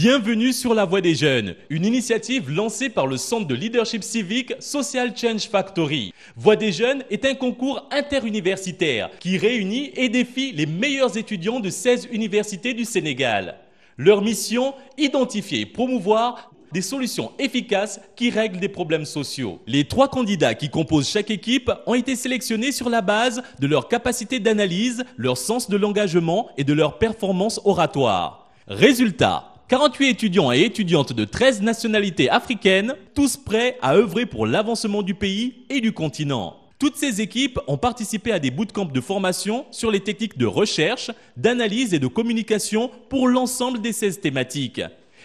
Bienvenue sur La Voix des Jeunes, une initiative lancée par le Centre de leadership civique Social Change Factory. Voix des Jeunes est un concours interuniversitaire qui réunit et défie les meilleurs étudiants de 16 universités du Sénégal. Leur mission, identifier et promouvoir des solutions efficaces qui règlent des problèmes sociaux. Les 3 candidats qui composent chaque équipe ont été sélectionnés sur la base de leur capacité d'analyse, leur sens de l'engagement et de leur performance oratoire. Résultat, 48 étudiants et étudiantes de 13 nationalités africaines, tous prêts à œuvrer pour l'avancement du pays et du continent. Toutes ces équipes ont participé à des bootcamps de formation sur les techniques de recherche, d'analyse et de communication pour l'ensemble des 16 thématiques.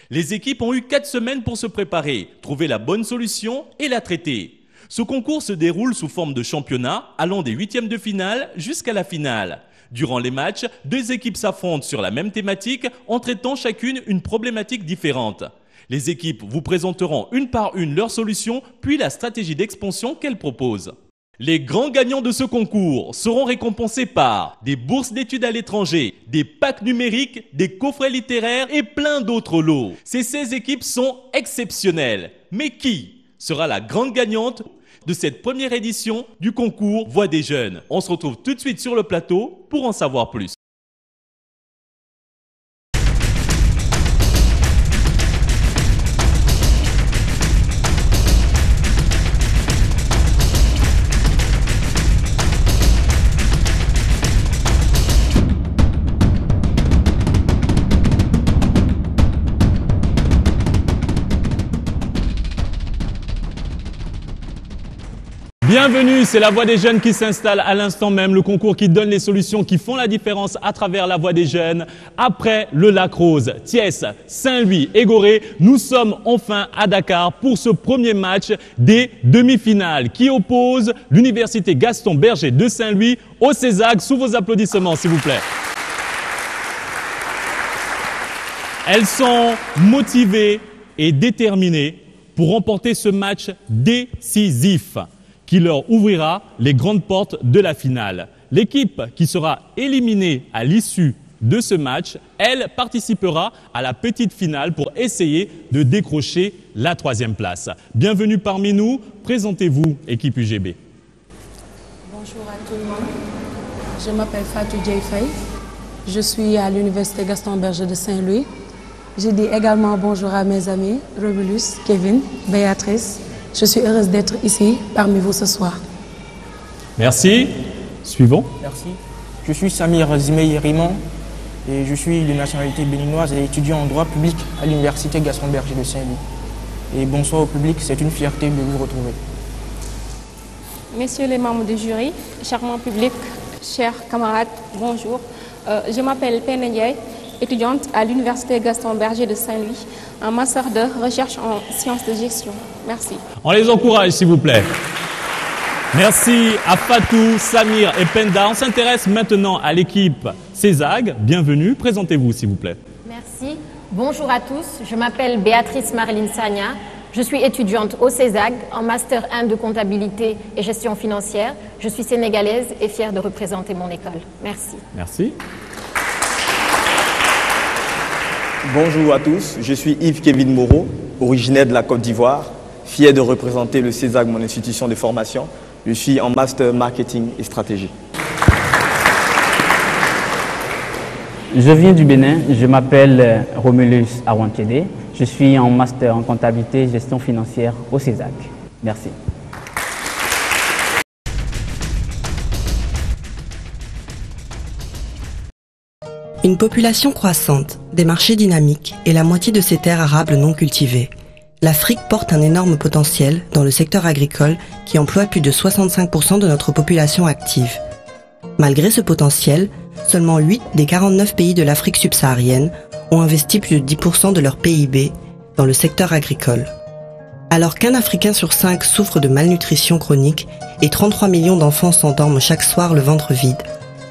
Les équipes ont eu 4 semaines pour se préparer, trouver la bonne solution et la traiter. Ce concours se déroule sous forme de championnat, allant des 8e de finale jusqu'à la finale. Durant les matchs, 2 équipes s'affrontent sur la même thématique en traitant chacune une problématique différente. Les équipes vous présenteront une par une leurs solutions, puis la stratégie d'expansion qu'elles proposent. Les grands gagnants de ce concours seront récompensés par des bourses d'études à l'étranger, des packs numériques, des coffrets littéraires et plein d'autres lots. Ces 16 équipes sont exceptionnelles. Mais qui sera la grande gagnante de cette première édition du concours Voix des Jeunes? On se retrouve tout de suite sur le plateau pour en savoir plus. Bienvenue, c'est La Voix des Jeunes qui s'installe à l'instant même, le concours qui donne les solutions qui font la différence à travers La Voix des Jeunes. Après le Lac Rose, Thiès, Saint-Louis et Gorée, nous sommes enfin à Dakar pour ce premier match des demi-finales qui oppose l'Université Gaston Berger de Saint-Louis au CESAG. Sous vos applaudissements, s'il vous plaît. Elles sont motivées et déterminées pour remporter ce match décisif qui leur ouvrira les grandes portes de la finale. L'équipe qui sera éliminée à l'issue de ce match, elle participera à la petite finale pour essayer de décrocher la 3e place. Bienvenue parmi nous, présentez-vous, équipe UGB. Bonjour à tout le monde, je m'appelle Fatou Dieye Faye, je suis à l'Université Gaston Berger de Saint-Louis. Je dis également bonjour à mes amis, Romulus, Kevin, Béatrice. Je suis heureuse d'être ici parmi vous ce soir. Merci. Suivant. Merci. Je suis Samir Zimei Rimon et je suis de nationalité béninoise et étudiant en droit public à l'Université Gaston Berger de Saint-Louis. Et bonsoir au public, c'est une fierté de vous retrouver. Messieurs les membres du jury, charmant public, chers camarades, bonjour. Je m'appelle Penda Ndiaye, étudiante à l'Université Gaston Berger de Saint-Louis, en master de recherche en sciences de gestion. Merci. On les encourage, s'il vous plaît. Merci à Fatou, Samir et Penda. On s'intéresse maintenant à l'équipe CESAG. Bienvenue, présentez-vous, s'il vous plaît. Merci. Bonjour à tous, je m'appelle Béatrice Marilyn Sagna. Je suis étudiante au CESAG en master 1 de comptabilité et gestion financière. Je suis sénégalaise et fière de représenter mon école. Merci. Merci. Bonjour à tous, je suis Yves Kevin Moreau, originaire de la Côte d'Ivoire, fier de représenter le CESAG, mon institution de formation. Je suis en master marketing et stratégie. Je viens du Bénin, je m'appelle Romulus Awantiede, je suis en master en comptabilité et gestion financière au CESAG. Merci. Une population croissante, des marchés dynamiques et la moitié de ces terres arables non cultivées. L'Afrique porte un énorme potentiel dans le secteur agricole qui emploie plus de 65% de notre population active. Malgré ce potentiel, seulement 8 des 49 pays de l'Afrique subsaharienne ont investi plus de 10% de leur PIB dans le secteur agricole. Alors qu'un Africain sur 5 souffre de malnutrition chronique et 33 millions d'enfants s'endorment chaque soir le ventre vide,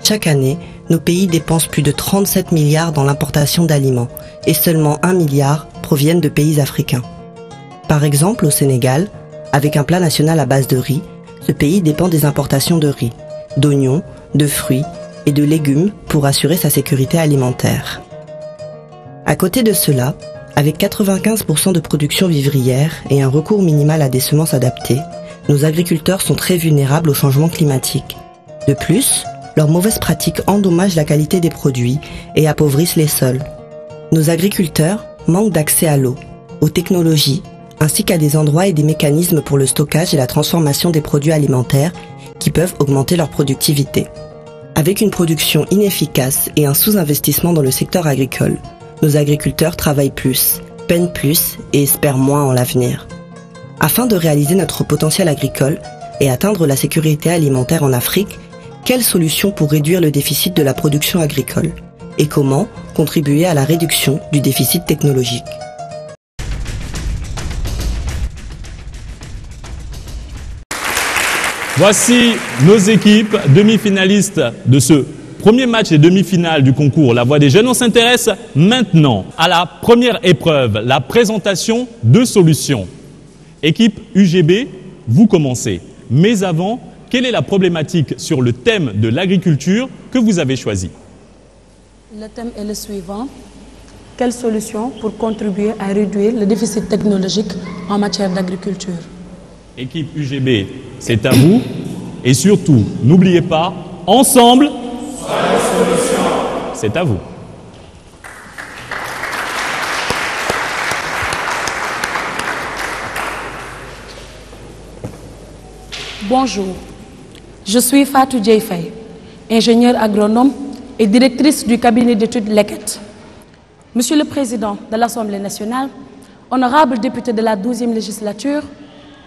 chaque année, nos pays dépensent plus de 37 milliards dans l'importation d'aliments et seulement 1 milliard proviennent de pays africains. Par exemple, au Sénégal, avec un plat national à base de riz, ce pays dépend des importations de riz, d'oignons, de fruits et de légumes pour assurer sa sécurité alimentaire. À côté de cela, Avec 95% de production vivrière et un recours minimal à des semences adaptées, nos agriculteurs sont très vulnérables au changement climatique. De plus, leurs mauvaises pratiques endommagent la qualité des produits et appauvrissent les sols. Nos agriculteurs manquent d'accès à l'eau, aux technologies, ainsi qu'à des endroits et des mécanismes pour le stockage et la transformation des produits alimentaires qui peuvent augmenter leur productivité. Avec une production inefficace et un sous-investissement dans le secteur agricole, nos agriculteurs travaillent plus, peinent plus et espèrent moins en l'avenir. Afin de réaliser notre potentiel agricole et atteindre la sécurité alimentaire en Afrique, quelles solutions pour réduire le déficit de la production agricole? Et comment contribuer à la réduction du déficit technologique? Voici nos équipes demi-finalistes de ce premier match des demi-finales du concours La Voix des Jeunes. On s'intéresse maintenant à la première épreuve, la présentation de solutions. Équipe UGB, vous commencez. Mais avant, quelle est la problématique sur le thème de l'agriculture que vous avez choisi? Le thème est le suivant. Quelles solutions pour contribuer à réduire le déficit technologique en matière d'agriculture? Équipe UGB, c'est à vous. Et surtout, n'oubliez pas, ensemble, c'est à vous. Bonjour, je suis Fatou Dieye, ingénieure agronome et directrice du cabinet d'études Leket. Monsieur le Président de l'Assemblée nationale, honorable député de la 12e législature,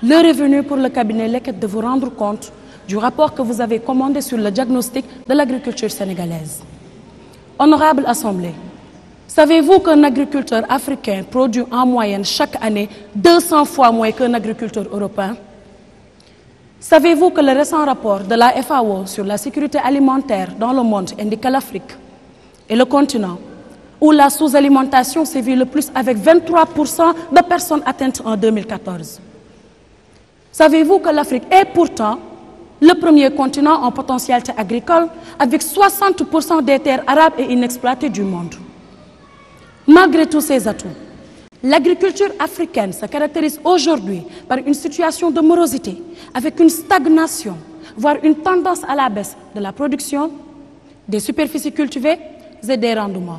l'heure est venue pour le cabinet Leket de vous rendre compte du rapport que vous avez commandé sur le diagnostic de l'agriculture sénégalaise. Honorable Assemblée, savez-vous qu'un agriculteur africain produit en moyenne chaque année 200 fois moins qu'un agriculteur européen? Savez-vous que le récent rapport de la FAO sur la sécurité alimentaire dans le monde indique que l'Afrique est le continent où la sous-alimentation sévit le plus avec 23% de personnes atteintes en 2014? Savez-vous que l'Afrique est pourtant le premier continent en potentialité agricole avec 60% des terres arables et inexploitées du monde? Malgré tous ces atouts, l'agriculture africaine se caractérise aujourd'hui par une situation de morosité, avec une stagnation, voire une tendance à la baisse de la production, des superficies cultivées et des rendements.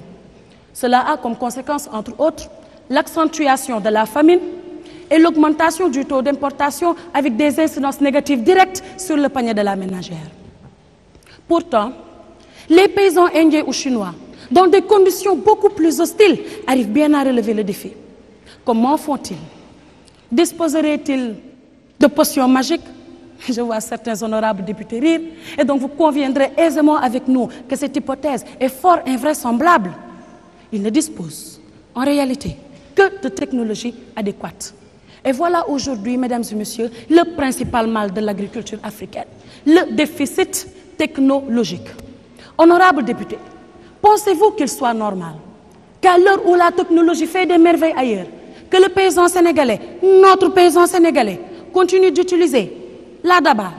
Cela a comme conséquence, entre autres, l'accentuation de la famine et l'augmentation du taux d'importation avec des incidences négatives directes sur le panier de la ménagère. Pourtant, les paysans indiens ou chinois, dans des conditions beaucoup plus hostiles, arrivent bien à relever le défi. Comment font-ils? Disposeraient-ils de potions magiques? Je vois certains honorables députés rire, et donc vous conviendrez aisément avec nous que cette hypothèse est fort invraisemblable. Ils ne disposent, en réalité, que de technologies adéquates. Et voilà aujourd'hui, mesdames et messieurs, le principal mal de l'agriculture africaine, le déficit technologique. Honorables députés, pensez-vous qu'il soit normal qu'à l'heure où la technologie fait des merveilles ailleurs, que le paysan sénégalais, notre paysan sénégalais, continue d'utiliser la daba,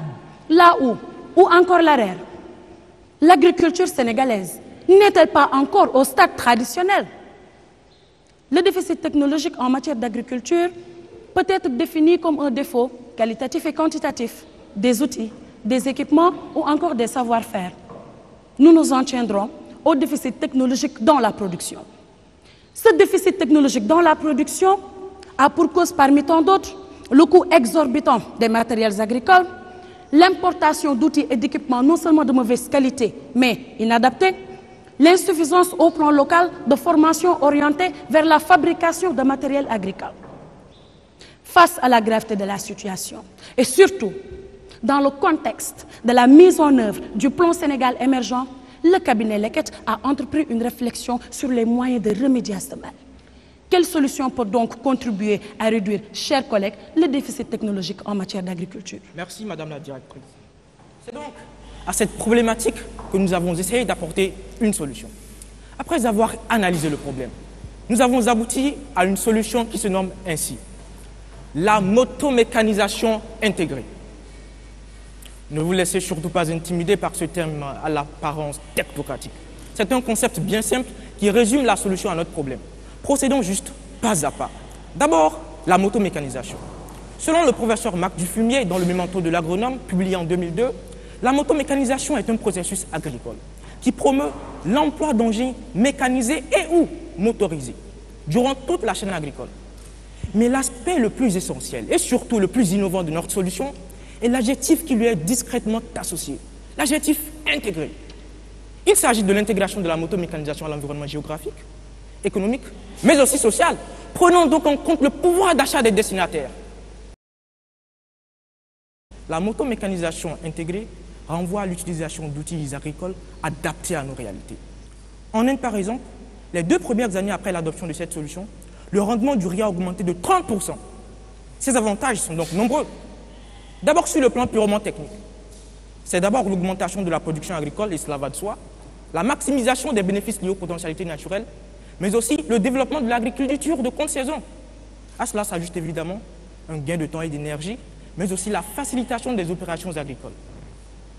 la houe ou encore l'arère? L'agriculture sénégalaise n'est-elle pas encore au stade traditionnel? Le déficit technologique en matière d'agriculture peut être défini comme un défaut qualitatif et quantitatif des outils, des équipements ou encore des savoir-faire. Nous nous en tiendrons au déficit technologique dans la production. Ce déficit technologique dans la production a pour cause parmi tant d'autres le coût exorbitant des matériels agricoles, l'importation d'outils et d'équipements non seulement de mauvaise qualité mais inadaptés, l'insuffisance au plan local de formation orientée vers la fabrication de matériel agricole. Face à la gravité de la situation et surtout dans le contexte de la mise en œuvre du plan Sénégal émergent, le cabinet Leket a entrepris une réflexion sur les moyens de remédier à ce mal. Quelle solution peut donc contribuer à réduire, chers collègues, le déficit technologique en matière d'agriculture? Merci, Madame la Directrice. C'est donc à cette problématique que nous avons essayé d'apporter une solution. Après avoir analysé le problème, nous avons abouti à une solution qui se nomme ainsi: la motomécanisation intégrée. Ne vous laissez surtout pas intimider par ce terme à l'apparence technocratique. C'est un concept bien simple qui résume la solution à notre problème. Procédons juste pas à pas. D'abord, la motomécanisation. Selon le professeur Marc Dufumier, dans le Memento de l'agronome, publié en 2002, la motomécanisation est un processus agricole qui promeut l'emploi d'engins mécanisés et ou motorisés durant toute la chaîne agricole. Mais l'aspect le plus essentiel et surtout le plus innovant de notre solution est l'adjectif qui lui est discrètement associé, l'adjectif intégré. Il s'agit de l'intégration de la motomécanisation à l'environnement géographique, économique, mais aussi social. Prenons donc en compte le pouvoir d'achat des destinataires. La motomécanisation intégrée renvoie à l'utilisation d'outils agricoles adaptés à nos réalités. En Inde, par exemple, les 2 premières années après l'adoption de cette solution, le rendement du riz a augmenté de 30%. Ces avantages sont donc nombreux. D'abord sur le plan purement technique. C'est d'abord l'augmentation de la production agricole, et cela va de soi, la maximisation des bénéfices liés aux potentialités naturelles, mais aussi le développement de l'agriculture de courte saison. À cela s'ajoute évidemment un gain de temps et d'énergie, mais aussi la facilitation des opérations agricoles.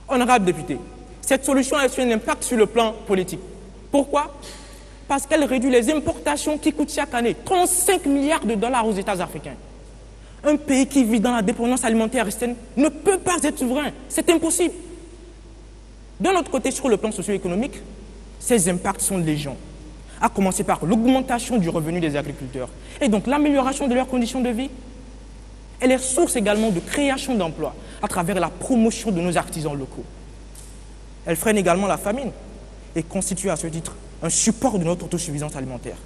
Honorables députés, cette solution a eu un impact sur le plan politique. Pourquoi? Parce qu'elle réduit les importations qui coûtent chaque année 35 milliards de dollars aux États africains. Un pays qui vit dans la dépendance alimentaire externe ne peut pas être souverain, c'est impossible. D'un autre côté, sur le plan socio-économique, ces impacts sont légion, à commencer par l'augmentation du revenu des agriculteurs et donc l'amélioration de leurs conditions de vie. Elle est source également de création d'emplois à travers la promotion de nos artisans locaux. Elle freine également la famine et constitue à ce titre un support de notre autosuffisance alimentaire.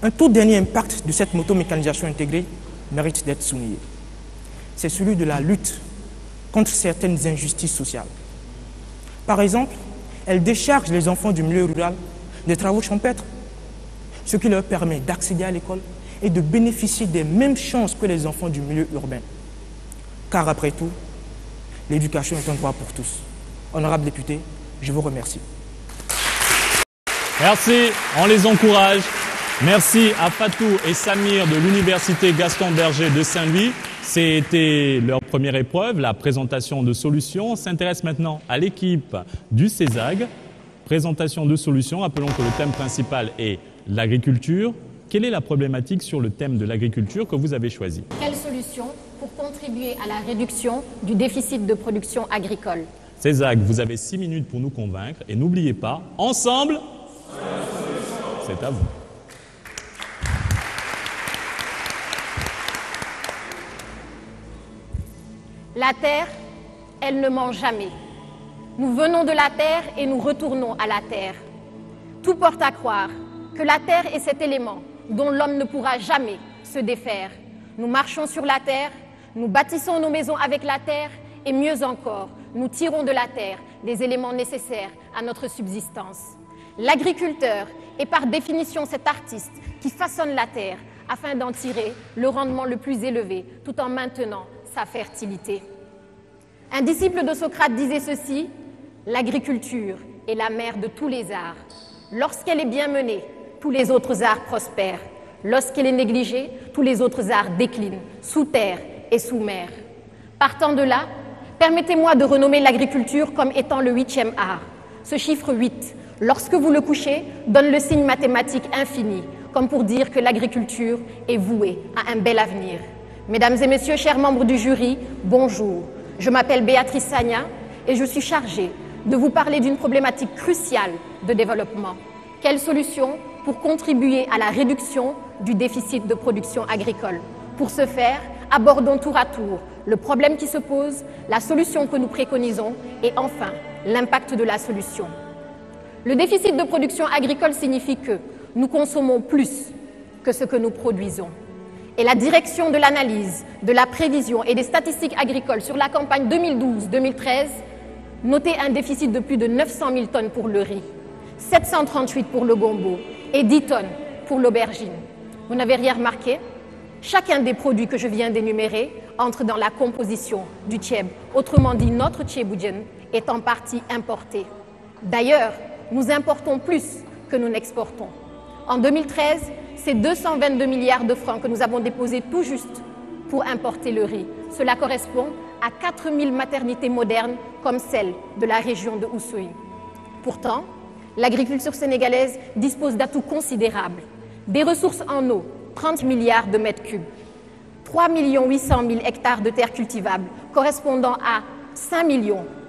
Un tout dernier impact de cette motomécanisation intégrée mérite d'être souligné. C'est celui de la lutte contre certaines injustices sociales. Par exemple, elle décharge les enfants du milieu rural des travaux champêtres, ce qui leur permet d'accéder à l'école et de bénéficier des mêmes chances que les enfants du milieu urbain. Car après tout, l'éducation est un droit pour tous. Honorables députés, je vous remercie. Merci, on les encourage. Merci à Fatou et Samir de l'Université Gaston Berger de Saint-Louis. C'était leur première épreuve, la présentation de solutions. On s'intéresse maintenant à l'équipe du CESAG. Présentation de solutions. Rappelons que le thème principal est l'agriculture. Quelle est la problématique sur le thème de l'agriculture que vous avez choisi? Quelle solution pour contribuer à la réduction du déficit de production agricole? CESAG, vous avez 6 minutes pour nous convaincre. Et n'oubliez pas, ensemble, c'est à vous. La terre, elle ne ment jamais. Nous venons de la terre et nous retournons à la terre. Tout porte à croire que la terre est cet élément dont l'homme ne pourra jamais se défaire. Nous marchons sur la terre, nous bâtissons nos maisons avec la terre et mieux encore, nous tirons de la terre des éléments nécessaires à notre subsistance. L'agriculteur est par définition cet artiste qui façonne la terre afin d'en tirer le rendement le plus élevé tout en maintenant sa fertilité. Un disciple de Socrate disait ceci: l'agriculture est la mère de tous les arts. Lorsqu'elle est bien menée, tous les autres arts prospèrent. Lorsqu'elle est négligée, tous les autres arts déclinent, sous terre et sous mer. Partant de là, permettez-moi de renommer l'agriculture comme étant le 8e art. Ce chiffre 8, lorsque vous le couchez, donne le signe mathématique infini, comme pour dire que l'agriculture est vouée à un bel avenir. Mesdames et messieurs, chers membres du jury, bonjour. Je m'appelle Béatrice Sagna et je suis chargée de vous parler d'une problématique cruciale de développement. Quelle solution pour contribuer à la réduction du déficit de production agricole? Pour ce faire, abordons tour à tour le problème qui se pose, la solution que nous préconisons et enfin l'impact de la solution. Le déficit de production agricole signifie que nous consommons plus que ce que nous produisons. Et la direction de l'analyse, de la prévision et des statistiques agricoles sur la campagne 2012-2013 notait un déficit de plus de 900 000 tonnes pour le riz, 738 pour le gombo et 10 tonnes pour l'aubergine. Vous n'avez rien remarqué? Chacun des produits que je viens d'énumérer entre dans la composition du tchèb, autrement dit notre tchéboudienne, est en partie importé. D'ailleurs, nous importons plus que nous n'exportons. En 2013, c'est 222 milliards de francs que nous avons déposés tout juste pour importer le riz. Cela correspond à 4000 maternités modernes comme celle de la région de Oussouye. Pourtant, l'agriculture sénégalaise dispose d'atouts considérables. Des ressources en eau, 30 milliards de mètres cubes. 3 800 000 hectares de terres cultivables, correspondant à 5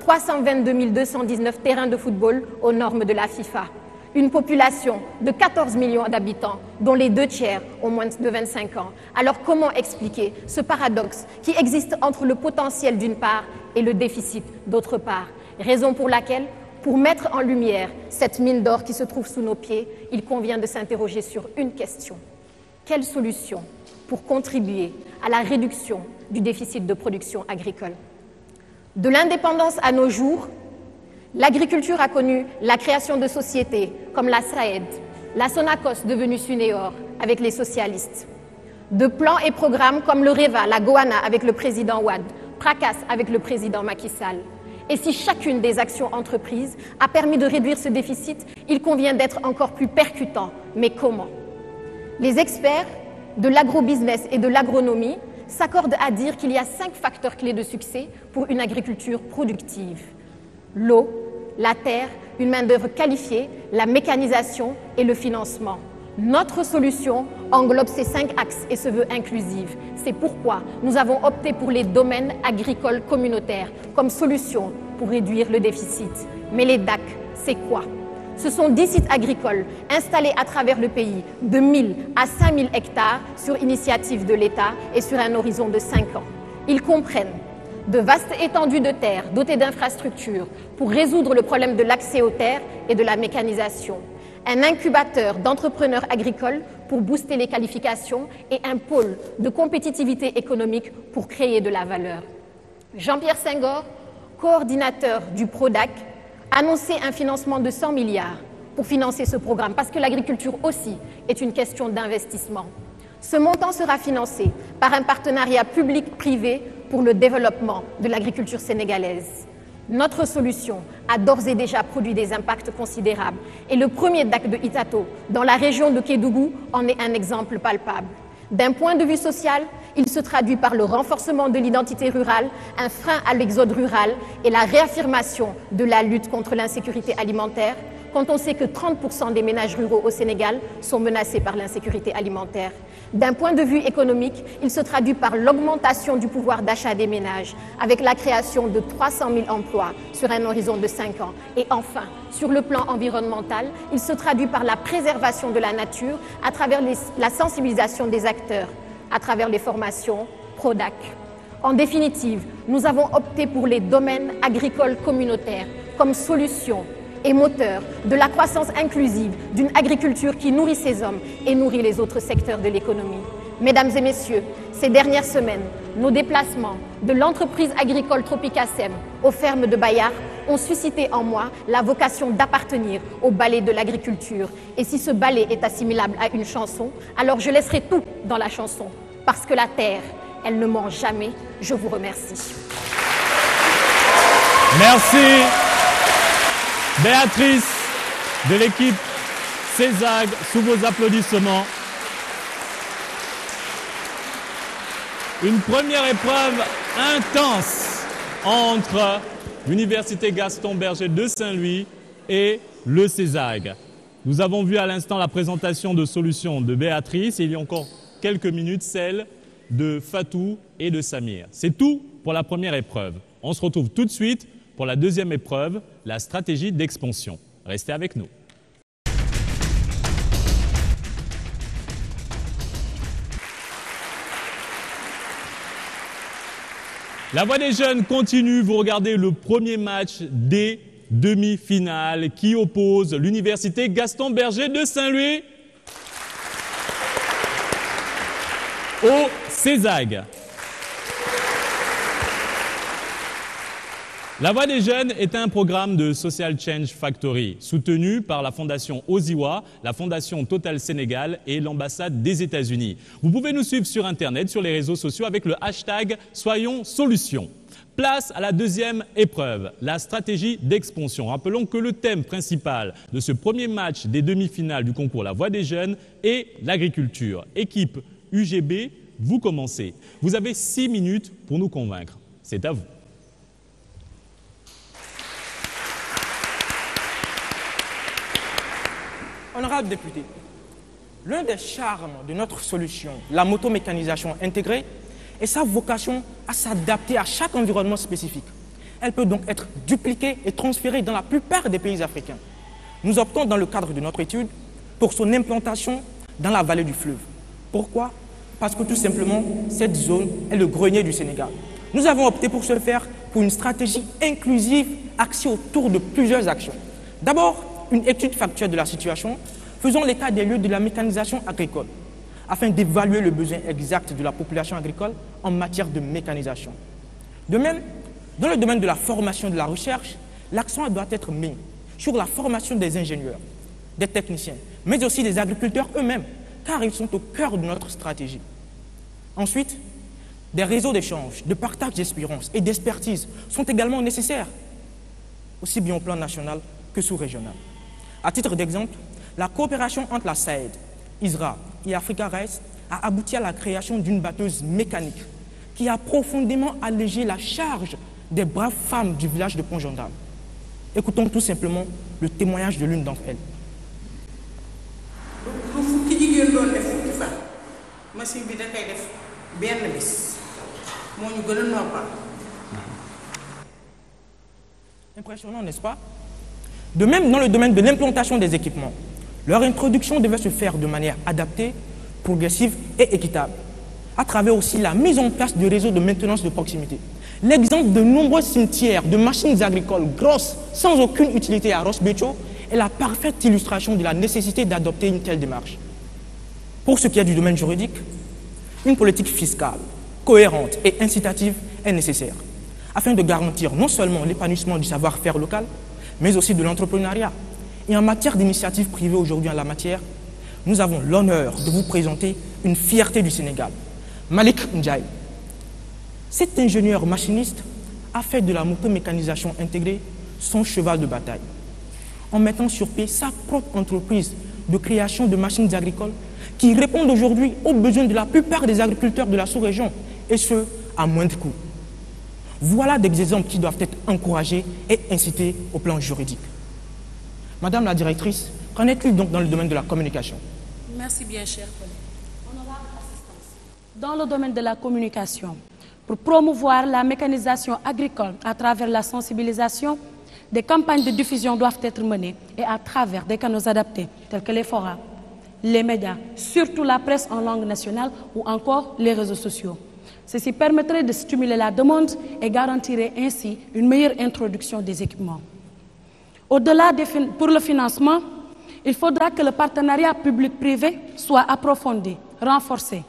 322 219 terrains de football aux normes de la FIFA. Une population de 14 millions d'habitants, dont les 2/3 ont moins de 25 ans. Alors comment expliquer ce paradoxe qui existe entre le potentiel d'une part et le déficit d'autre part? Raison pour laquelle, pour mettre en lumière cette mine d'or qui se trouve sous nos pieds, il convient de s'interroger sur une question. Quelle solution pour contribuer à la réduction du déficit de production agricole? De l'indépendance à nos jours, l'agriculture a connu la création de sociétés comme la SAED, la Sonacos devenue Suneor avec les socialistes, de plans et programmes comme le REVA, la Goana avec le président Wade, Pracas avec le président Macky Sall. Et si chacune des actions entreprises a permis de réduire ce déficit, il convient d'être encore plus percutant. Mais comment? Les experts de l'agrobusiness et de l'agronomie s'accordent à dire qu'il y a 5 facteurs clés de succès pour une agriculture productive. L'eau, la terre, une main-d'œuvre qualifiée, la mécanisation et le financement. Notre solution englobe ces 5 axes et se veut inclusive. C'est pourquoi nous avons opté pour les domaines agricoles communautaires comme solution pour réduire le déficit. Mais les DAC, c'est quoi? Ce sont 10 sites agricoles installés à travers le pays de 1 000 à 5 000 hectares sur initiative de l'État et sur un horizon de 5 ans. Ils comprennent de vastes étendues de terres dotées d'infrastructures pour résoudre le problème de l'accès aux terres et de la mécanisation, un incubateur d'entrepreneurs agricoles pour booster les qualifications et un pôle de compétitivité économique pour créer de la valeur. Jean-Pierre Senghor, coordinateur du PRODAC, annonçait un financement de 100 milliards pour financer ce programme, parce que l'agriculture aussi est une question d'investissement. Ce montant sera financé par un partenariat public-privé pour le développement de l'agriculture sénégalaise. Notre solution a d'ores et déjà produit des impacts considérables et le premier DAC de Itato, dans la région de Kédougou, en est un exemple palpable. D'un point de vue social, il se traduit par le renforcement de l'identité rurale, un frein à l'exode rural et la réaffirmation de la lutte contre l'insécurité alimentaire, quand on sait que 30% des ménages ruraux au Sénégal sont menacés par l'insécurité alimentaire. D'un point de vue économique, il se traduit par l'augmentation du pouvoir d'achat des ménages, avec la création de 300 000 emplois sur un horizon de 5 ans. Et enfin, sur le plan environnemental, il se traduit par la préservation de la nature à travers la sensibilisation des acteurs, à travers les formations PRODAC. En définitive, nous avons opté pour les domaines agricoles communautaires comme solution et moteur de la croissance inclusive d'une agriculture qui nourrit ses hommes et nourrit les autres secteurs de l'économie. Mesdames et messieurs, ces dernières semaines, nos déplacements de l'entreprise agricole Tropicasem aux fermes de Bayard ont suscité en moi la vocation d'appartenir au ballet de l'agriculture. Et si ce ballet est assimilable à une chanson, alors je laisserai tout dans la chanson. Parce que la terre, elle ne ment jamais. Je vous remercie. Merci. Béatrice de l'équipe CESAG, sous vos applaudissements. Une première épreuve intense entre l'Université Gaston Berger de Saint-Louis et le CESAG. Nous avons vu à l'instant la présentation de solutions de Béatrice et il y a encore quelques minutes celle de Fatou et de Samir. C'est tout pour la première épreuve. On se retrouve tout de suite pour la deuxième épreuve, la stratégie d'expansion. Restez avec nous. La Voix des Jeunes continue. Vous regardez le premier match des demi-finales qui oppose l'Université Gaston Berger de Saint-Louis au CESAG. La Voix des Jeunes est un programme de Social Change Factory, soutenu par la Fondation Oziwa, la Fondation Total Sénégal et l'ambassade des États-Unis. Vous pouvez nous suivre sur Internet, sur les réseaux sociaux avec le hashtag Soyons Solutions. Place à la deuxième épreuve, la stratégie d'expansion. Rappelons que le thème principal de ce premier match des demi-finales du concours La Voix des Jeunes est l'agriculture. Équipe UGB, vous commencez. Vous avez 6 minutes pour nous convaincre. C'est à vous. Honorable député, L'un des charmes de notre solution, la motomécanisation intégrée, est sa vocation à s'adapter à chaque environnement spécifique. Elle peut donc être dupliquée et transférée dans la plupart des pays africains. Nous optons dans le cadre de notre étude pour son implantation dans la vallée du fleuve. Pourquoi? Parce que tout simplement, cette zone est le grenier du Sénégal. Nous avons opté pour ce faire pour une stratégie inclusive axée autour de plusieurs actions. D'abord, une étude factuelle de la situation, faisant l'état des lieux de la mécanisation agricole, afin d'évaluer le besoin exact de la population agricole en matière de mécanisation. De même, dans le domaine de la formation et de la recherche, l'accent doit être mis sur la formation des ingénieurs, des techniciens, mais aussi des agriculteurs eux-mêmes, car ils sont au cœur de notre stratégie. Ensuite, des réseaux d'échange, de partage d'expérience et d'expertise sont également nécessaires, aussi bien au plan national que sous-régional. À titre d'exemple, la coopération entre la SAED, ISRA et Africa Rice a abouti à la création d'une batteuse mécanique qui a profondément allégé la charge des braves femmes du village de Pont-Gendarme. Écoutons tout simplement le témoignage de l'une d'entre elles. Impressionnant, n'est-ce pas? De même, dans le domaine de l'implantation des équipements, leur introduction devait se faire de manière adaptée, progressive et équitable, à travers aussi la mise en place de réseaux de maintenance de proximité. L'exemple de nombreux cimetières de machines agricoles grosses, sans aucune utilité à Ross-Bécho, est la parfaite illustration de la nécessité d'adopter une telle démarche. Pour ce qui est du domaine juridique, une politique fiscale, cohérente et incitative est nécessaire, afin de garantir non seulement l'épanouissement du savoir-faire local, mais aussi de l'entrepreneuriat. Et en matière d'initiatives privées aujourd'hui en la matière, nous avons l'honneur de vous présenter une fierté du Sénégal, Malik Ndiaye. Cet ingénieur machiniste a fait de la motomécanisation intégrée son cheval de bataille, en mettant sur pied sa propre entreprise de création de machines agricoles qui répondent aujourd'hui aux besoins de la plupart des agriculteurs de la sous-région, et ce, à moindre coût. Voilà des exemples qui doivent être encouragés et incités au plan juridique. Madame la directrice, qu'en est-il donc dans le domaine de la communication? Merci bien, cher collègue. Honorable assistance. Dans le domaine de la communication, pour promouvoir la mécanisation agricole à travers la sensibilisation, des campagnes de diffusion doivent être menées et à travers des canaux adaptés, tels que les forums, les médias, surtout la presse en langue nationale ou encore les réseaux sociaux. Ceci permettrait de stimuler la demande et garantirait ainsi une meilleure introduction des équipements. Au-delà pour le financement, il faudra que le partenariat public-privé soit approfondi, renforcé.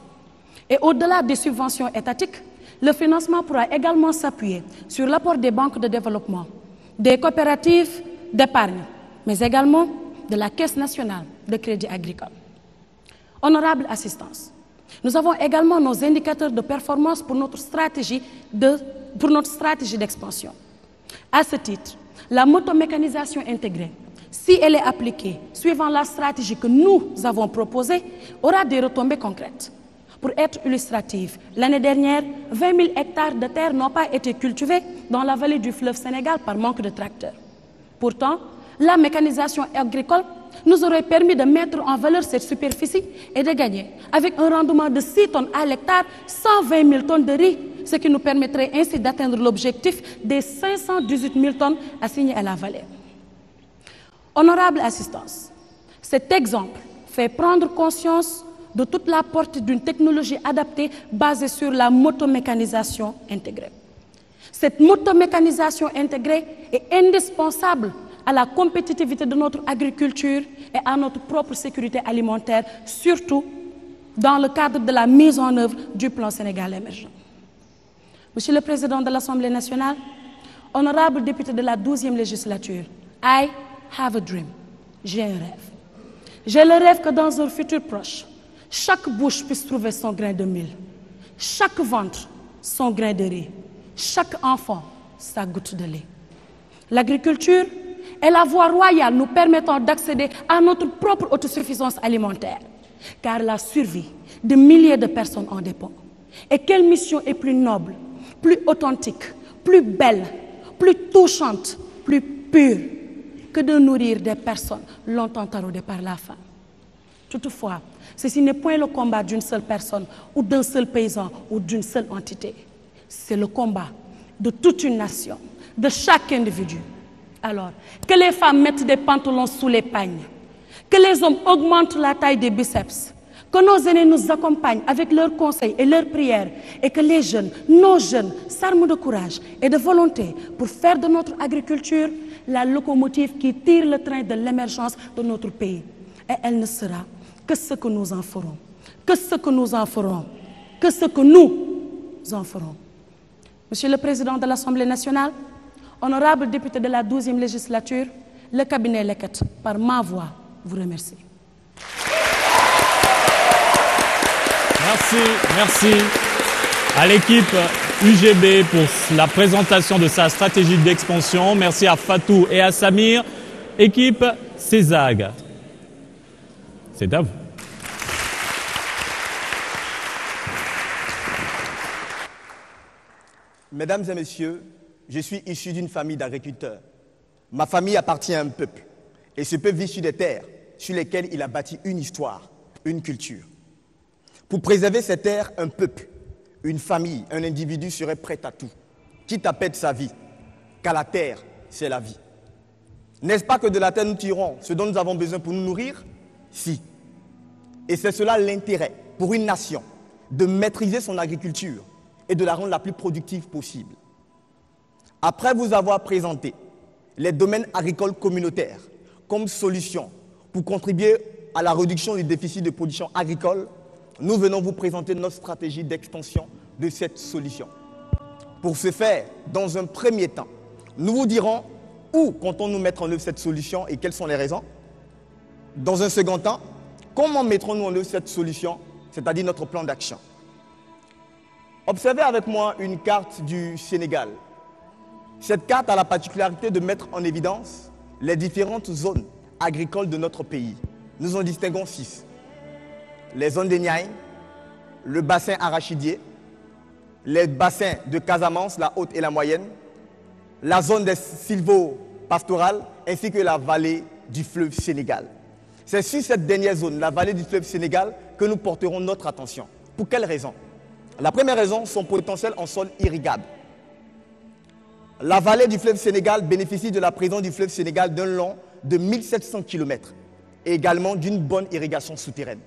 Et au-delà des subventions étatiques, le financement pourra également s'appuyer sur l'apport des banques de développement, des coopératives d'épargne, mais également de la Caisse nationale de crédit agricole. Honorable assistance, nous avons également nos indicateurs de performance pour notre stratégie d'expansion. À ce titre, la motomécanisation intégrée, si elle est appliquée suivant la stratégie que nous avons proposée, aura des retombées concrètes. Pour être illustrative, l'année dernière, 20 000 hectares de terre n'ont pas été cultivés dans la vallée du fleuve Sénégal par manque de tracteurs. Pourtant, la mécanisation agricole nous aurait permis de mettre en valeur cette superficie et de gagner, avec un rendement de 6 tonnes à l'hectare, 120 000 tonnes de riz, ce qui nous permettrait ainsi d'atteindre l'objectif des 518 000 tonnes assignées à la vallée. Honorable assistance, cet exemple fait prendre conscience de toute la portée d'une technologie adaptée basée sur la motomécanisation intégrée. Cette motomécanisation intégrée est indispensable à la compétitivité de notre agriculture et à notre propre sécurité alimentaire, surtout dans le cadre de la mise en œuvre du plan Sénégal émergent. Monsieur le Président de l'Assemblée nationale, honorable député de la 12e législature, I have a dream. J'ai un rêve. J'ai le rêve que dans un futur proche, chaque bouche puisse trouver son grain de mil, chaque ventre son grain de riz, chaque enfant sa goutte de lait. L'agriculture est la voie royale nous permettant d'accéder à notre propre autosuffisance alimentaire, car la survie de milliers de personnes en dépend. Et quelle mission est plus noble, plus authentique, plus belle, plus touchante, plus pure que de nourrir des personnes longtemps taraudées par la faim? Toutefois, ceci n'est point le combat d'une seule personne ou d'un seul paysan ou d'une seule entité. C'est le combat de toute une nation, de chaque individu. Alors, que les femmes mettent des pantalons sous les pagnes, que les hommes augmentent la taille des biceps, que nos aînés nous accompagnent avec leurs conseils et leurs prières et que les jeunes, nos jeunes, s'arment de courage et de volonté pour faire de notre agriculture la locomotive qui tire le train de l'émergence de notre pays. Et elle ne sera que ce que nous en ferons, que ce que nous en ferons, que ce que nous en ferons. Monsieur le Président de l'Assemblée nationale, honorable député de la 12e législature, le cabinet Leket, par ma voix, vous remercie. Merci à l'équipe UGB pour la présentation de sa stratégie d'expansion. Merci à Fatou et à Samir. Équipe CESAG, c'est à vous. Mesdames et messieurs, je suis issu d'une famille d'agriculteurs. Ma famille appartient à un peuple. Et ce peuple vit sur des terres sur lesquelles il a bâti une histoire, une culture. Pour préserver ces terres, un peuple, une famille, un individu serait prêt à tout, quitte à perdre sa vie, car la terre, c'est la vie. N'est-ce pas que de la terre nous tirons ce dont nous avons besoin pour nous nourrir? Si. Et c'est cela l'intérêt pour une nation, de maîtriser son agriculture et de la rendre la plus productive possible. Après vous avoir présenté les domaines agricoles communautaires comme solution pour contribuer à la réduction du déficit de production agricole, nous venons vous présenter notre stratégie d'expansion de cette solution. Pour ce faire, dans un premier temps, nous vous dirons où comptons-nous mettre en œuvre cette solution et quelles sont les raisons. Dans un second temps, comment mettrons-nous en œuvre cette solution, c'est-à-dire notre plan d'action. Observez avec moi une carte du Sénégal. Cette carte a la particularité de mettre en évidence les différentes zones agricoles de notre pays. Nous en distinguons 6. Les zones des Niayes, le bassin arachidier, les bassins de Casamance, la haute et la moyenne, la zone des sylvo-pastorales ainsi que la vallée du fleuve Sénégal. C'est sur cette dernière zone, la vallée du fleuve Sénégal, que nous porterons notre attention. Pour quelles raisons? La première raison, son potentiel en sol irrigable. La vallée du fleuve Sénégal bénéficie de la présence du fleuve Sénégal d'un long de 1700 km et également d'une bonne irrigation souterraine.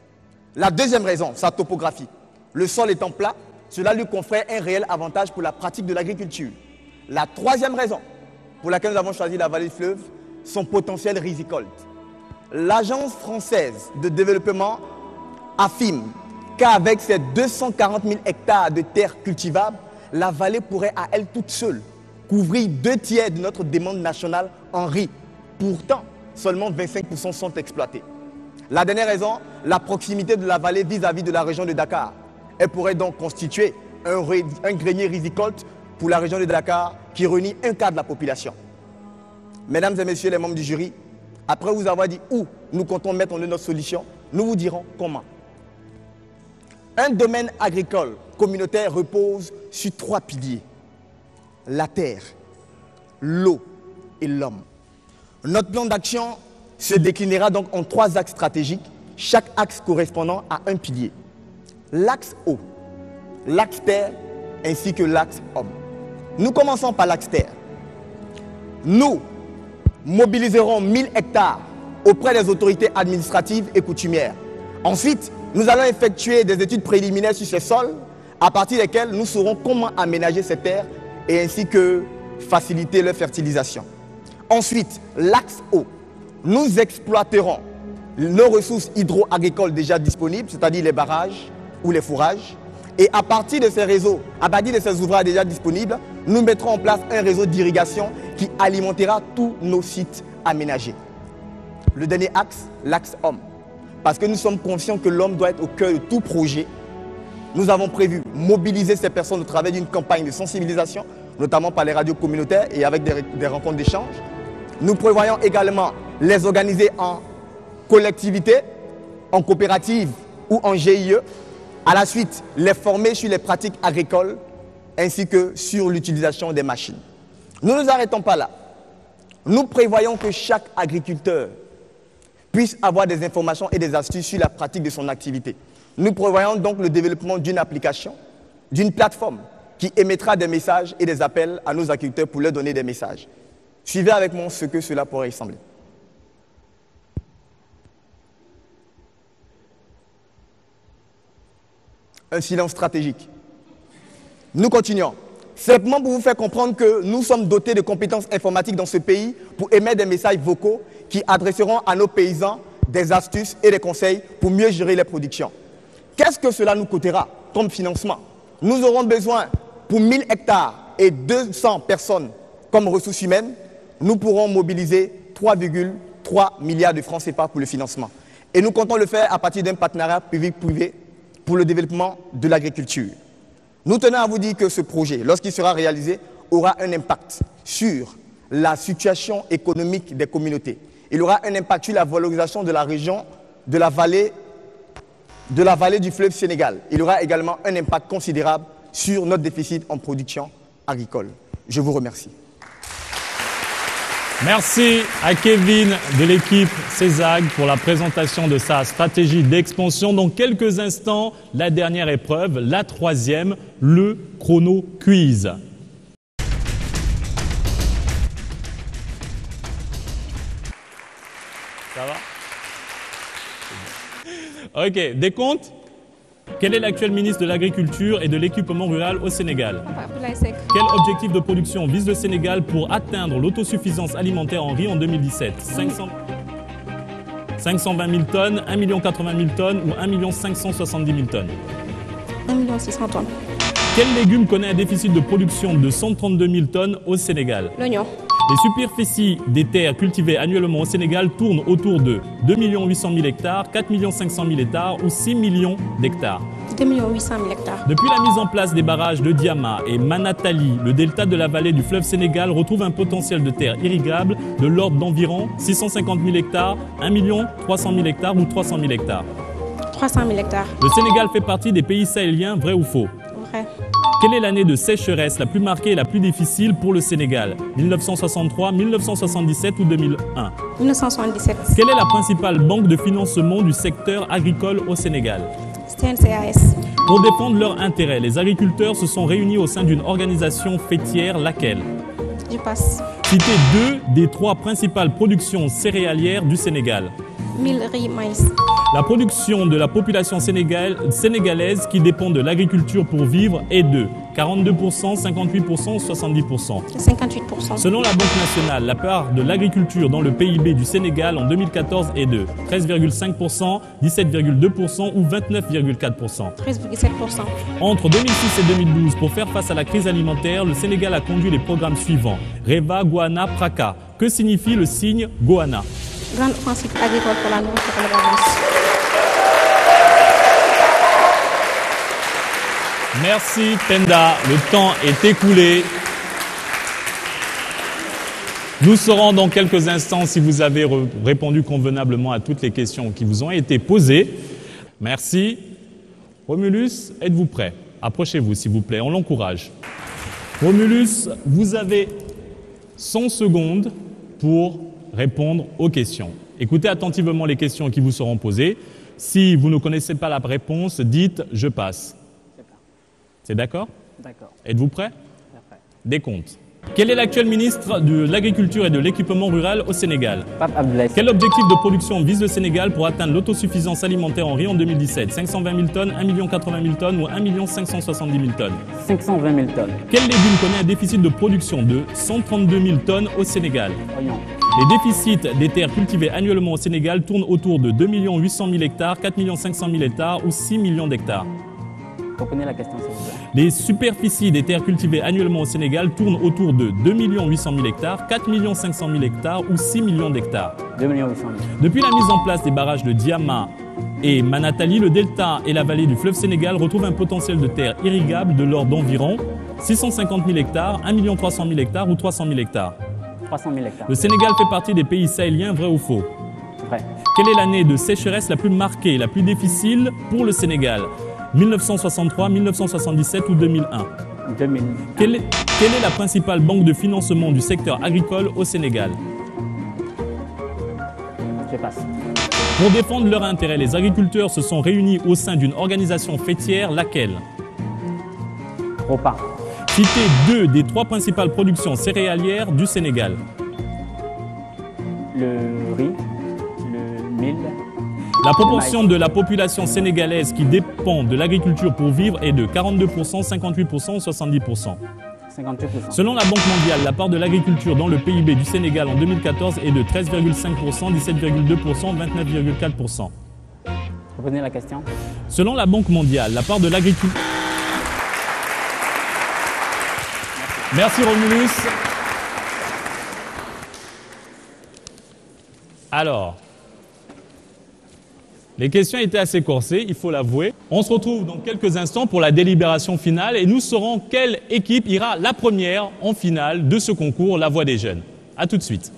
La deuxième raison, sa topographie. Le sol étant plat, cela lui confère un réel avantage pour la pratique de l'agriculture. La troisième raison pour laquelle nous avons choisi la vallée du fleuve, son potentiel rizicolte. L'Agence française de développement affirme qu'avec ses 240 000 hectares de terres cultivables, la vallée pourrait à elle toute seule couvrir 2/3 de notre demande nationale en riz. Pourtant, seulement 25% sont exploités. La dernière raison, la proximité de la vallée vis-à-vis de la région de Dakar. Elle pourrait donc constituer un grenier rizicolte pour la région de Dakar qui réunit un quart de la population. Mesdames et messieurs les membres du jury, après vous avoir dit où nous comptons mettre en œuvre notre solution, nous vous dirons comment. Un domaine agricole communautaire repose sur 3 piliers. La terre, l'eau et l'homme. Notre plan d'action se déclinera donc en 3 axes stratégiques, chaque axe correspondant à un pilier. L'axe eau, l'axe terre ainsi que l'axe homme. Nous commençons par l'axe terre. Nous mobiliserons 1000 hectares auprès des autorités administratives et coutumières. Ensuite, nous allons effectuer des études préliminaires sur ces sols, à partir desquelles nous saurons comment aménager ces terres et ainsi que faciliter leur fertilisation. Ensuite, l'axe eau. Nous exploiterons nos ressources hydro-agricoles déjà disponibles, c'est-à-dire les barrages ou les fourrages. Et à partir de ces réseaux, à partir de ces ouvrages déjà disponibles, nous mettrons en place un réseau d'irrigation qui alimentera tous nos sites aménagés. Le dernier axe, l'axe homme. Parce que nous sommes conscients que l'homme doit être au cœur de tout projet. Nous avons prévu mobiliser ces personnes au travers d'une campagne de sensibilisation, notamment par les radios communautaires et avec des rencontres d'échange. Nous prévoyons également les organiser en collectivité, en coopérative ou en GIE. À la suite, les former sur les pratiques agricoles ainsi que sur l'utilisation des machines. Nous ne nous arrêtons pas là. Nous prévoyons que chaque agriculteur puisse avoir des informations et des astuces sur la pratique de son activité. Nous prévoyons donc le développement d'une application, d'une plateforme qui émettra des messages et des appels à nos agriculteurs pour leur donner des messages. Suivez avec moi ce que cela pourrait ressembler. Un silence stratégique. Nous continuons. Simplement pour vous faire comprendre que nous sommes dotés de compétences informatiques dans ce pays pour émettre des messages vocaux qui adresseront à nos paysans des astuces et des conseils pour mieux gérer les productions. Qu'est-ce que cela nous coûtera comme financement? Nous aurons besoin, pour 1000 hectares et 200 personnes comme ressources humaines, nous pourrons mobiliser 3,3 milliards de francs CFA pour le financement. Et nous comptons le faire à partir d'un partenariat public-privé pour le développement de l'agriculture. Nous tenons à vous dire que ce projet, lorsqu'il sera réalisé, aura un impact sur la situation économique des communautés. Il aura un impact sur la valorisation de la région, de la vallée du fleuve Sénégal. Il aura également un impact considérable sur notre déficit en production agricole. Je vous remercie. Merci à Kevin de l'équipe CESAG pour la présentation de sa stratégie d'expansion. Dans quelques instants, la dernière épreuve, la troisième, le chrono quiz. Ça va? Ok, décompte. Quel est l'actuel ministre de l'Agriculture et de l'Équipement rural au Sénégal? Quel objectif de production vise le Sénégal pour atteindre l'autosuffisance alimentaire en riz en 2017? 520 000 tonnes, 1 080 000 tonnes ou 1 570 000 tonnes? 1 600 tonnes. Quel légume connaît un déficit de production de 132 000 tonnes au Sénégal? L'oignon. Les superficies des terres cultivées annuellement au Sénégal tournent autour de 2 800 000 hectares, 4 500 000 hectares ou 6 millions d'hectares. 2 800 000 hectares. Depuis la mise en place des barrages de Diama et Manatali, le delta de la vallée du fleuve Sénégal retrouve un potentiel de terre irrigable de l'ordre d'environ 650 000 hectares, 1 300 000 hectares ou 300 000 hectares. 300 000 hectares. Le Sénégal fait partie des pays sahéliens, vrai ou faux? Vrai. Quelle est l'année de sécheresse la plus marquée et la plus difficile pour le Sénégal? 1963, 1977 ou 2001? 1977. Quelle est la principale banque de financement du secteur agricole au Sénégal? CNCAS. Pour défendre leurs intérêts, les agriculteurs se sont réunis au sein d'une organisation fêtière, laquelle? Je passe. Citez deux des trois principales productions céréalières du Sénégal. Mil, riz, maïs. La production de la population sénégalaise qui dépend de l'agriculture pour vivre est de 42%, 58% ou 70%. 58%. Selon la Banque nationale, la part de l'agriculture dans le PIB du Sénégal en 2014 est de 13,5%, 17,2% ou 29,4%. 13,7%. Entre 2006 et 2012, pour faire face à la crise alimentaire, le Sénégal a conduit les programmes suivants. REVA, Goana, Praka. Que signifie le signe Goana? Grande offensive agricole pour la nourriture et l'élevage. Merci Penda, le temps est écoulé. Nous saurons dans quelques instants si vous avez répondu convenablement à toutes les questions qui vous ont été posées. Merci. Romulus, êtes-vous prêt? Approchez-vous s'il vous plaît, on l'encourage. Romulus, vous avez 100 secondes pour répondre aux questions. Écoutez attentivement les questions qui vous seront posées. Si vous ne connaissez pas la réponse, dites « je passe ». C'est d'accord? D'accord. Êtes-vous prêt? Décompte. Quel est l'actuel ministre de l'Agriculture et de l'Équipement rural au Sénégal? Pape Abdoulaye. Quel objectif de production vise le Sénégal pour atteindre l'autosuffisance alimentaire en riz en 2017? 520 000 tonnes, 1 80 000 tonnes ou 1 570 000 tonnes? 520 000 tonnes. Quel légume connaît un déficit de production de 132 000 tonnes au Sénégal? Oignon. Les déficits des terres cultivées annuellement au Sénégal tournent autour de 2 800 000 hectares, 4 500 000 hectares ou 6 millions d'hectares. Reprenez la question, s'il vous plaît. Les superficies des terres cultivées annuellement au Sénégal tournent autour de 2 800 000 hectares, 4 500 000 hectares ou 6 millions d'hectares. 2 800 000. Depuis la mise en place des barrages de Diama et Manatali, le delta et la vallée du fleuve Sénégal retrouvent un potentiel de terre irrigable de l'ordre d'environ 650 000 hectares, 1 300 000 hectares ou 300 000 hectares. 300 000 hectares. Le Sénégal fait partie des pays sahéliens, vrai ou faux? Vrai. Quelle est l'année de sécheresse la plus marquée, la plus difficile pour le Sénégal? 1963, 1977 ou 2001? 2000. Quelle est la principale banque de financement du secteur agricole au Sénégal? Je passe. Pour défendre leurs intérêts, les agriculteurs se sont réunis au sein d'une organisation fêtière, laquelle? Repas. Citez 2 des 3 principales productions céréalières du Sénégal. Le riz, le mil. La proportion de la population sénégalaise qui dépend de l'agriculture pour vivre est de 42%, 58% ou 70%. 58%. Selon la Banque mondiale, la part de l'agriculture dans le PIB du Sénégal en 2014 est de 13,5%, 17,2%, 29,4%. Reprenez la question. Selon la Banque mondiale, la part de l'agriculture... Merci Romulus. Alors, les questions étaient assez corsées, il faut l'avouer. On se retrouve dans quelques instants pour la délibération finale et nous saurons quelle équipe ira la première en finale de ce concours La Voix des Jeunes. A tout de suite.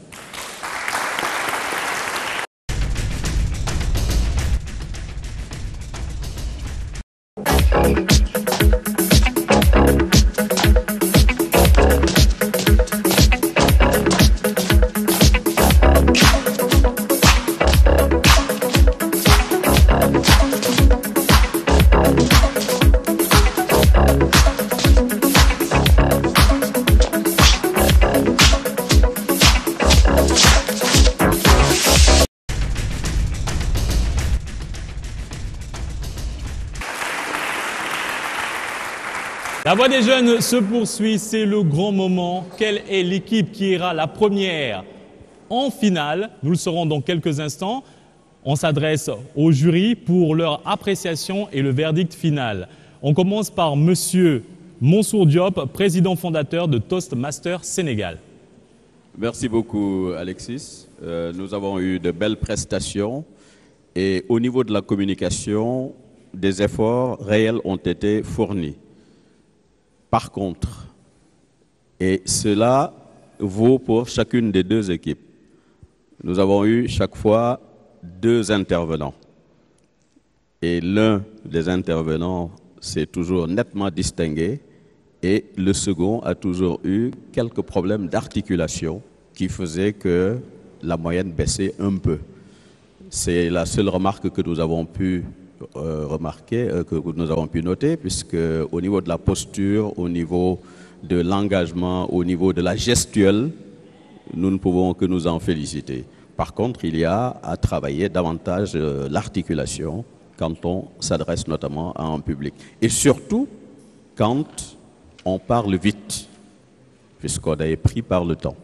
La Voix des Jeunes se poursuit, c'est le grand moment. Quelle est l'équipe qui ira la première en finale? Nous le saurons dans quelques instants. On s'adresse au jury pour leur appréciation et le verdict final. On commence par Monsieur Mansour Diop, président fondateur de Toastmasters Sénégal. Merci beaucoup Alexis. Nous avons eu de belles prestations et au niveau de la communication, des efforts réels ont été fournis. Par contre, et cela vaut pour chacune des 2 équipes, nous avons eu chaque fois 2 intervenants. Et l'un des intervenants s'est toujours nettement distingué et le second a toujours eu quelques problèmes d'articulation qui faisaient que la moyenne baissait un peu. C'est la seule remarque que nous avons pu que nous avons pu noter, puisque au niveau de la posture, au niveau de l'engagement, au niveau de la gestuelle, nous ne pouvons que nous en féliciter. Par contre, il y a à travailler davantage l'articulation quand on s'adresse notamment à un public. Et surtout, quand on parle vite, puisqu'on est pris par le temps.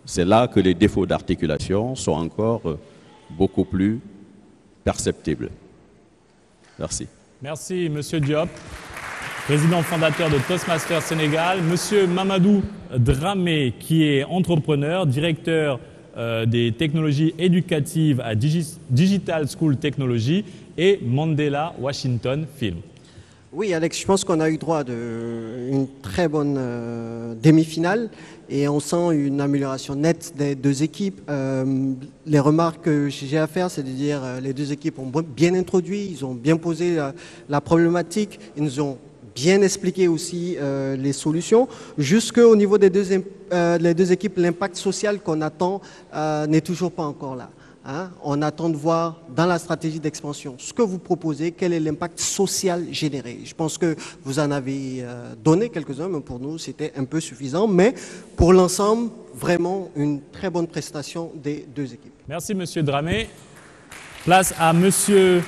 C'est là que les défauts d'articulation sont encore beaucoup plus perceptibles. Merci. Merci, Monsieur Diop, président fondateur de Toastmasters Sénégal. Monsieur Mamadou Dramé, qui est entrepreneur, directeur des technologies éducatives à Digital School Technology et Mandela Washington Film. Oui, Alex, je pense qu'on a eu droit à une très bonne demi-finale et on sent une amélioration nette des 2 équipes. Les remarques que j'ai à faire, c'est de dire les 2 équipes ont bien introduit, ils ont bien posé la problématique, ils nous ont bien expliqué aussi les solutions. Jusqu'au niveau des 2 équipes, l'impact social qu'on attend n'est toujours pas encore là. Hein, on attend de voir dans la stratégie d'expansion ce que vous proposez, quel est l'impact social généré. Je pense que vous en avez donné quelques-uns, mais pour nous c'était un peu suffisant. Mais pour l'ensemble, vraiment une très bonne prestation des 2 équipes. Merci Monsieur Dramé. Place à Monsieur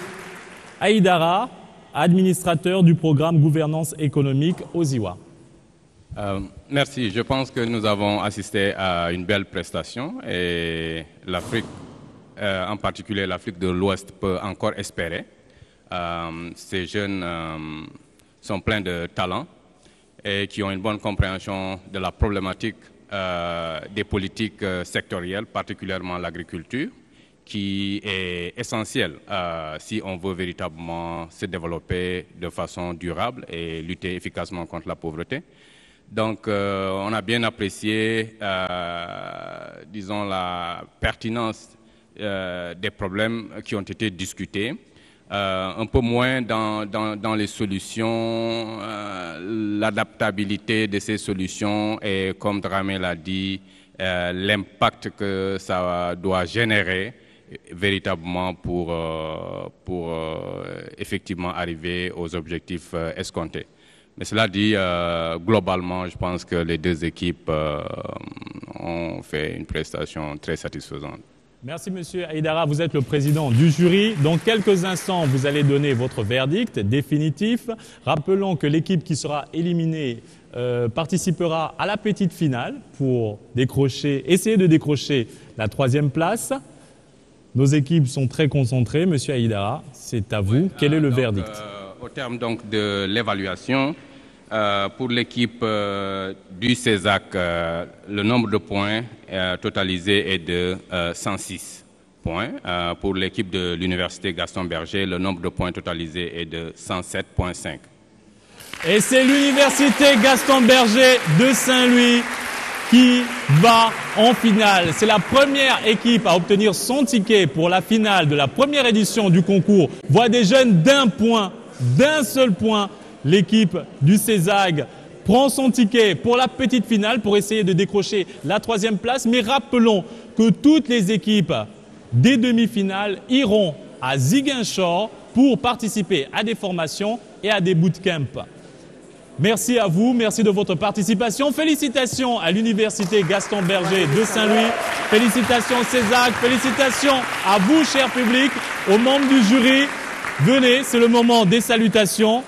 Aïdara, administrateur du programme Gouvernance économique OSIWA. Merci. Je pense que nous avons assisté à une belle prestation et l'Afrique, en particulier l'Afrique de l'Ouest, peut encore espérer. Ces jeunes sont pleins de talent et qui ont une bonne compréhension de la problématique des politiques sectorielles, particulièrement l'agriculture, qui est essentielle si on veut véritablement se développer de façon durable et lutter efficacement contre la pauvreté. Donc, on a bien apprécié, disons, la pertinence des problèmes qui ont été discutés, un peu moins dans les solutions, l'adaptabilité de ces solutions et, comme Dramé l'a dit, l'impact que ça doit générer véritablement pour effectivement arriver aux objectifs escomptés. Mais cela dit, globalement, je pense que les deux équipes ont fait une prestation très satisfaisante. Merci Monsieur Aïdara, vous êtes le président du jury. Dans quelques instants, vous allez donner votre verdict définitif. Rappelons que l'équipe qui sera éliminée participera à la petite finale pour essayer de décrocher la 3e place. Nos équipes sont très concentrées. Monsieur Aïdara, c'est à vous. Quel est le verdict? Au terme donc de l'évaluation, pour l'équipe du CESAC, le nombre de points totalisés est de 106 points. Pour l'équipe de l'Université Gaston Berger, le nombre de points totalisés est de 107,5. Et c'est l'Université Gaston Berger de Saint-Louis qui va en finale. C'est la première équipe à obtenir son ticket pour la finale de la première édition du concours Voix des jeunes d'un seul point. L'équipe du CESAG prend son ticket pour la petite finale pour essayer de décrocher la 3e place. Mais rappelons que toutes les équipes des demi-finales iront à Ziguinchor pour participer à des formations et à des bootcamps. Merci à vous, merci de votre participation. Félicitations à l'Université Gaston Berger de Saint-Louis. Félicitations CESAG, félicitations à vous, cher public, aux membres du jury. Venez, c'est le moment des salutations.